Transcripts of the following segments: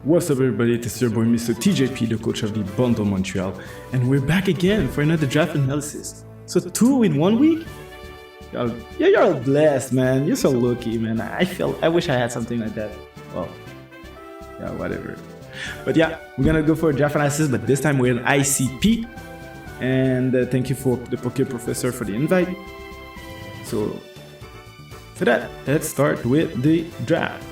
What's up everybody, this is your boy Mr. TJP, the coach of the Bundle Montreal, and we're back again for another draft analysis. So 2 in 1 week? You're blessed, man. You're so lucky, man. I wish I had something like that. Well, yeah, whatever. But yeah, we're gonna go for a draft analysis, but this time we're in ICP. And thank you for the Poké Professor for the invite. So for that, let's start with the draft.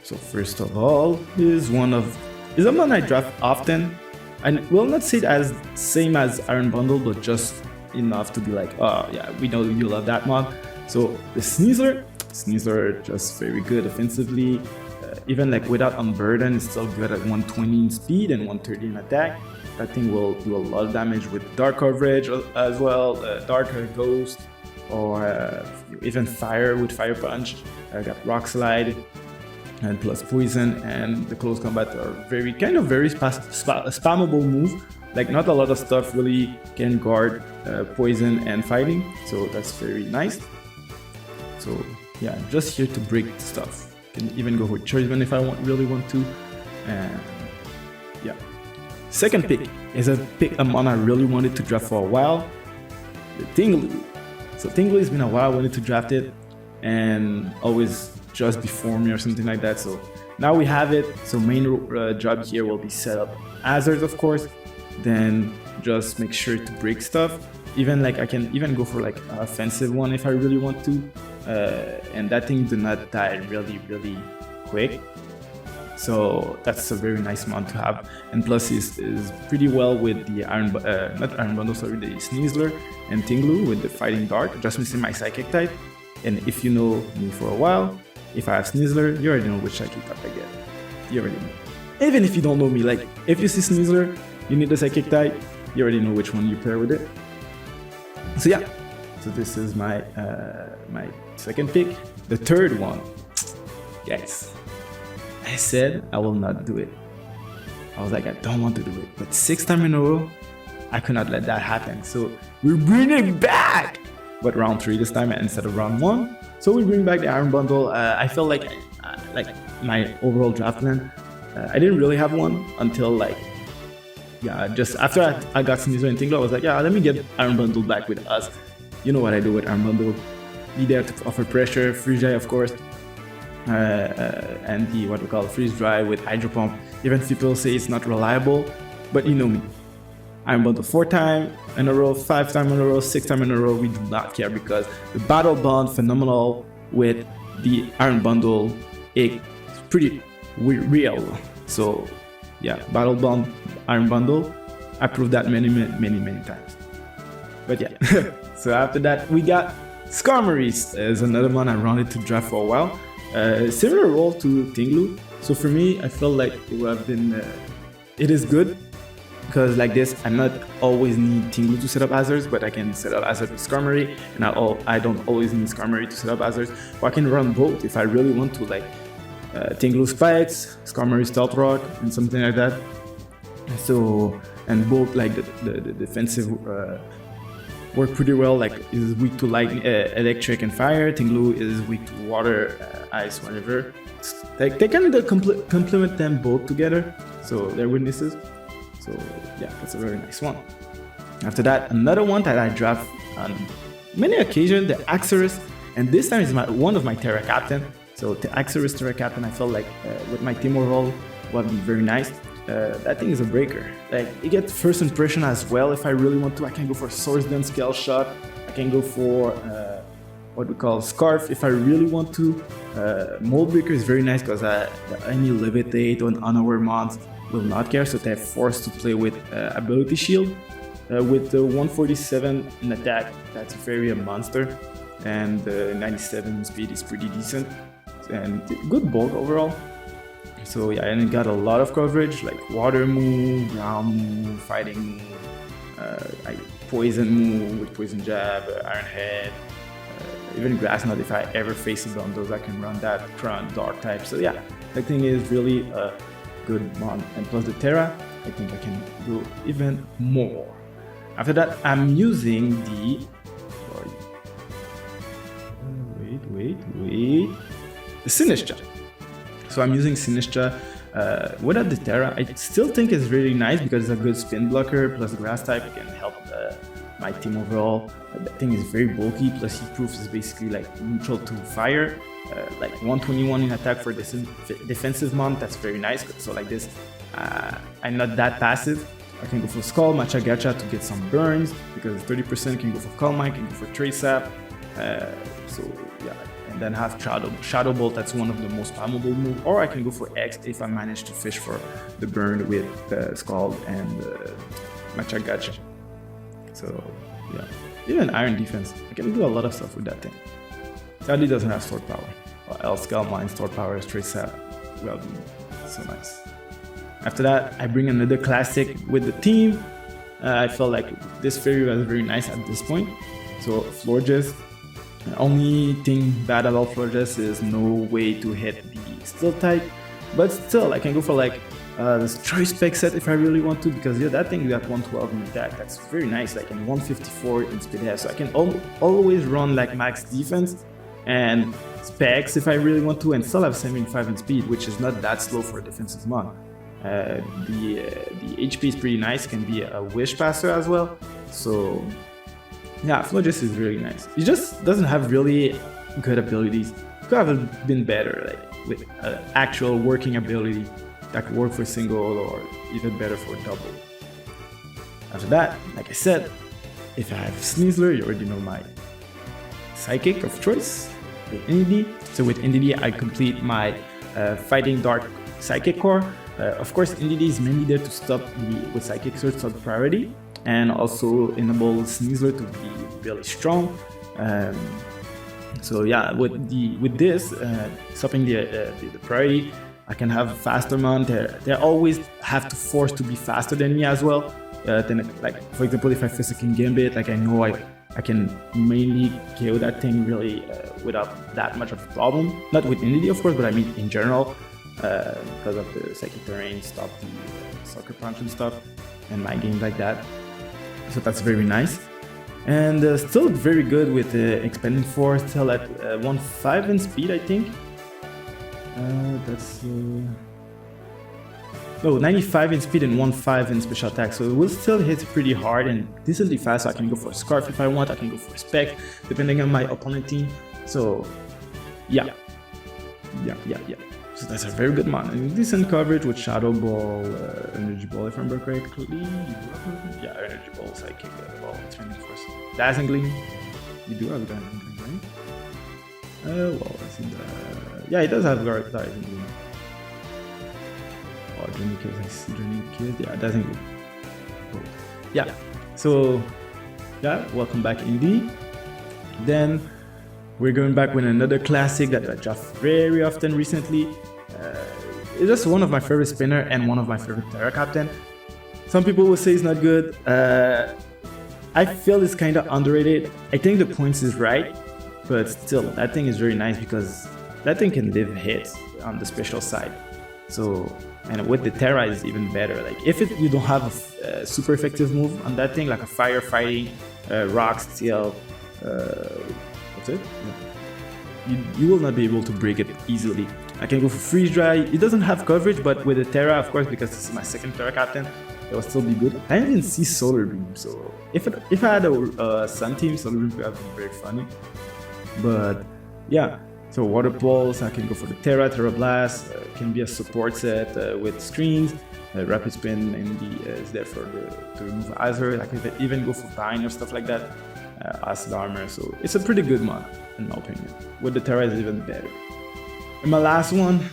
So first of all, is a one I draft often. I will not say it as same as Iron Bundle, but just enough to be like, oh yeah, we know you love that mod. So the Sneasler just very good offensively. Even like without Unburden, it's still good at 120 in speed and 130 in attack. That thing will do a lot of damage with dark coverage as well, dark ghost, or even fire with fire punch. I got rock slide and plus poison, and the close combat are very spammable move. Like not a lot of stuff really can guard poison and fighting, so that's very nice. So yeah, I'm just here to break stuff. Can even go with Choiceman if I really want to. And yeah, second pick is a mon I really wanted to draft for a while, the Tinglu. So Tinglu has been a while I wanted to draft it, and always just before me or something like that. So now we have it. So main job here will be set up hazards, of course, then just make sure to break stuff. Even like I can even go for like an offensive one if I really want to, and that thing do not die really quick. So that's a very nice mod to have, and plus is pretty well with the not Iron Bundle, sorry, the Sneasler and Tinglu with the Fighting Dark, just missing my Psychic type. And if you know me for a while, if I have Sneasler, you already know which Psychic type I get. You already know. Even if you don't know me, like if you see Sneasler, you need the Psychic type, you already know which one you pair with it. So yeah, so this is my my second pick. The third one, guys, I said I will not do it. I was like, I don't want to do it, but 6 times in a row, I could not let that happen. So we're bringing it back, but round 3 this time instead of round 1. So we bring back the Iron Bundle. I felt like my overall draft plan, I didn't really have one until like, yeah, just after I got Sneasler and Tinglu, I was like, yeah, let me get Iron Bundle back with us. You know what I do with Iron Bundle. Be there to offer pressure, freeze dry, of course, and the what we call freeze dry with Hydro Pump. Even people say it's not reliable, but you know me. Iron Bundle 4 times in a row, 5 times in a row, 6 times in a row, we do not care because the battle bond phenomenal with the Iron Bundle, it's pretty real. So yeah, battle bond, Iron Bundle, I proved that many times. But yeah, so after that we got Skarmory as another one I wanted to draft for a while. Similar role to Tinglu. So for me, I felt like it would have been, it is good. Because like this, I not always need Tinglu to set up hazards, but I can set up hazards with Skarmory, and I don't always need Skarmory to set up hazards. Or I can run both if I really want to, like Tinglu Spikes, Skarmory Stealth Rock, and something like that. So, and both like the defensive work pretty well. Like is weak to lightning, electric and fire. Tinglu is weak to water, ice, whatever. Like they kind of complement them both together, so they're witnesses. So yeah, that's a very nice one. After that, another one that I draft on many occasions, the Axorus, and this time is one of my Terra Captain. So the Axorus Terra Captain, I felt like with my team overall would be very nice. That thing is a breaker. Like it gets first impression as well. If I really want to, I can go for Swords Dance Scale Shot. I can go for what we call Scarf if I really want to. Mold Breaker is very nice because any Levitate or Unaware mods will not care, so they're forced to play with Ability Shield. With the 147 in attack, that's very a monster, and 97 speed is pretty decent, and good bulk overall. So yeah, and it got a lot of coverage, like Water move, Ground move, Fighting move, Poison move with Poison Jab, Iron Head, even Grass Knot. If I ever face it on those, I can run that Crown Dark type. So yeah, that thing is really good mod, and plus the Terra, I think I can do even more. After that, I'm using the the Sinistra. So I'm using Sinistra Without the Terra, I still think it's really nice because it's a good spin blocker, plus grass type can help my team overall. That thing is very bulky, plus heatproof is basically like neutral to fire. Like 121 in attack for this defensive mon, that's very nice. So like this, I'm not that passive. I can go for Skull, Matcha Gacha to get some burns, because 30% can go for Calm Mind, can go for Trace Sap. So yeah, and then have Shadow Bolt, that's one of the most spammable moves. Or I can go for X if I manage to fish for the burn with Skull and Matcha Gacha. So yeah, even Iron Defense, I can do a lot of stuff with that thing. Sadly doesn't have Sword Power, or else Calm Mind, Sword Power, Trace Sap, well, so nice. After that, I bring another classic with the team. I felt like this fairy was very nice at this point. So Florges. The only thing bad about Florges is no way to hit the Steel type. But still, I can go for like this Choice Spec set if I really want to, because yeah, that thing got 112 in attack. That's very nice, like in 154 in speed head. So I can always run like max defense and specs if I really want to, and still have 75 in speed, which is not that slow for a defensive mon. The HP is pretty nice, can be a Wish Passer as well. So yeah, Florges is really nice. He just doesn't have really good abilities. Could have been better, like with actual working ability that could work for single or even better for double. After that, like I said, if I have Sneasler, you already know my Psychic of choice with NDD. So with NDD, I complete my Fighting Dark Psychic core. Of course, NDD is mainly there to stop with Psychic Surge top priority, and also enable Sneasler to be really strong. So yeah, with this stopping the priority, I can have faster mon. They always have to force to be faster than me as well. Then, like for example, if I Physical Gambit, like I know I can mainly KO that thing really without that much of a problem. Not with NDD, of course, but I mean in general. Because of the Psychic Terrain, stop the Sucker Punch and stuff, and my games like that. So that's very nice. And still very good with Expanding Force, still at 1.5 in speed, I think. That's... No, 95 in speed and 1.5 in special attack, so it will still hit pretty hard and decently fast. So I can go for Scarf if I want, I can go for Spec, depending on my opponent team. So, yeah. So that's a very good mon. And decent coverage with Shadow Ball, Energy Ball if I remember correctly. Yeah, Energy Ball, Psychic Ball, Training Force. Dazzling Gleam. You do have Dazzling Gleam, right? Well, I think that... Yeah, it does have Dazzling Gleam. Oh, Journey Kills, I see Journey Kills. Yeah, Dazzling Gleam. Cool. Yeah, so... Yeah, welcome back, Indy. Then... We're going back with another classic that I draft very often recently. It's just one of my favorite spinner and one of my favorite Terra Captain. Some people will say it's not good. I feel it's kind of underrated. I think the points is right, but still, that thing is very nice because that thing can live hits on the special side. So, and with the Terra is even better. Like if you don't have a super effective move on that thing, like a firefighting, rock, steel, that's it. Yeah. You will not be able to break it easily. I can go for Freeze Dry. It doesn't have coverage, but with the Terra, of course, because this is my second Terra Captain, it will still be good. I didn't see Solar Beam, so if I had a Sun team, Solar Beam would have been very funny. But yeah, so Water Pulse, I can go for the Terra Blast, can be a support set with screens. Rapid Spin is there to remove Azure. I can even go for Bind or stuff like that. Acid Armor, so it's a pretty good mod in my opinion. With the Terra is even better. And my last one,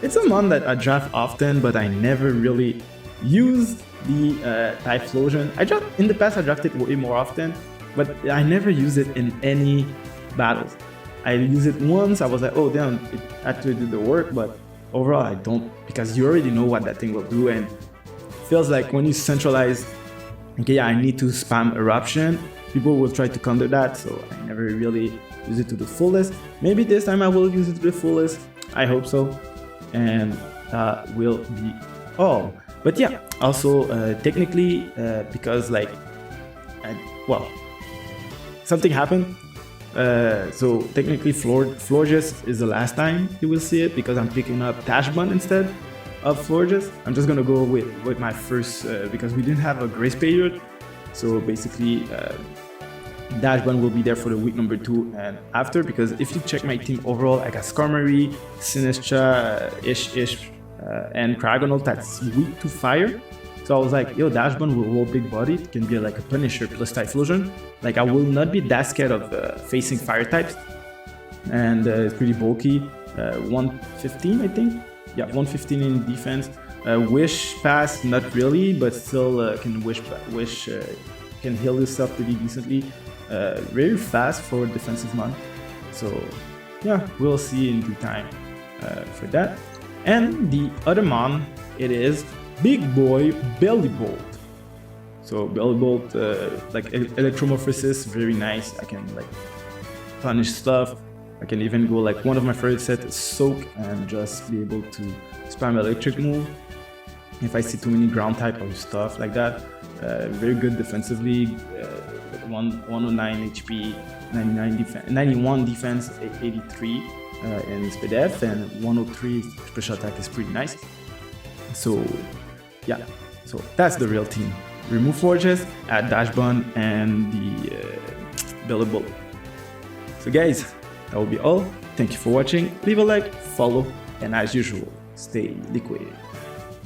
it's a mod that I draft often, but I never really use the Typhlosion. In the past I drafted way more often, but I never use it in any battles. I used it once, I was like, oh damn, it actually did the work, but overall I don't, because you already know what that thing will do, and it feels like when you centralize, okay, yeah, I need to spam Eruption, people will try to counter that, so I never really use it to the fullest. Maybe this time I will use it to the fullest, I hope so, and that will be all. But yeah, also technically, because like, something happened, So technically Florges is the last time you will see it because I'm picking up Dashbun instead of Florges. I'm just gonna go with my first because we didn't have a grace period. So basically Dashbun will be there for the week number 2 and after, because if you check my team overall, I got Skarmory, Sinistra, Ish, and Cryogonal that's weak to fire. So I was like, yo, Dashbun will roll big body, it can be like a Punisher plus Typhlosion. Like I will not be that scared of facing fire types. And it's pretty bulky, 115 I think. Yeah, 115 in defense. Wish pass, not really, but still can can heal yourself pretty decently. Very fast for defensive mon. So yeah, we'll see in due time for that. And the other mon, it is Big Boy Belly Bolt. So Belly Bolt, like Electromorphosis, very nice. I can like punish stuff. I can even go like one of my favorite sets is Soak and just be able to spam electric move if I see too many ground type or stuff like that. Very good defensively, 109 HP, 91 defense, 83 in speed F, and 103 special attack is pretty nice. So yeah, so that's the real team. Remove Forges, add Dashbun and the Belly Bolt. So guys, that will be all. Thank you for watching. Leave a like, follow, and as usual, stay liquid.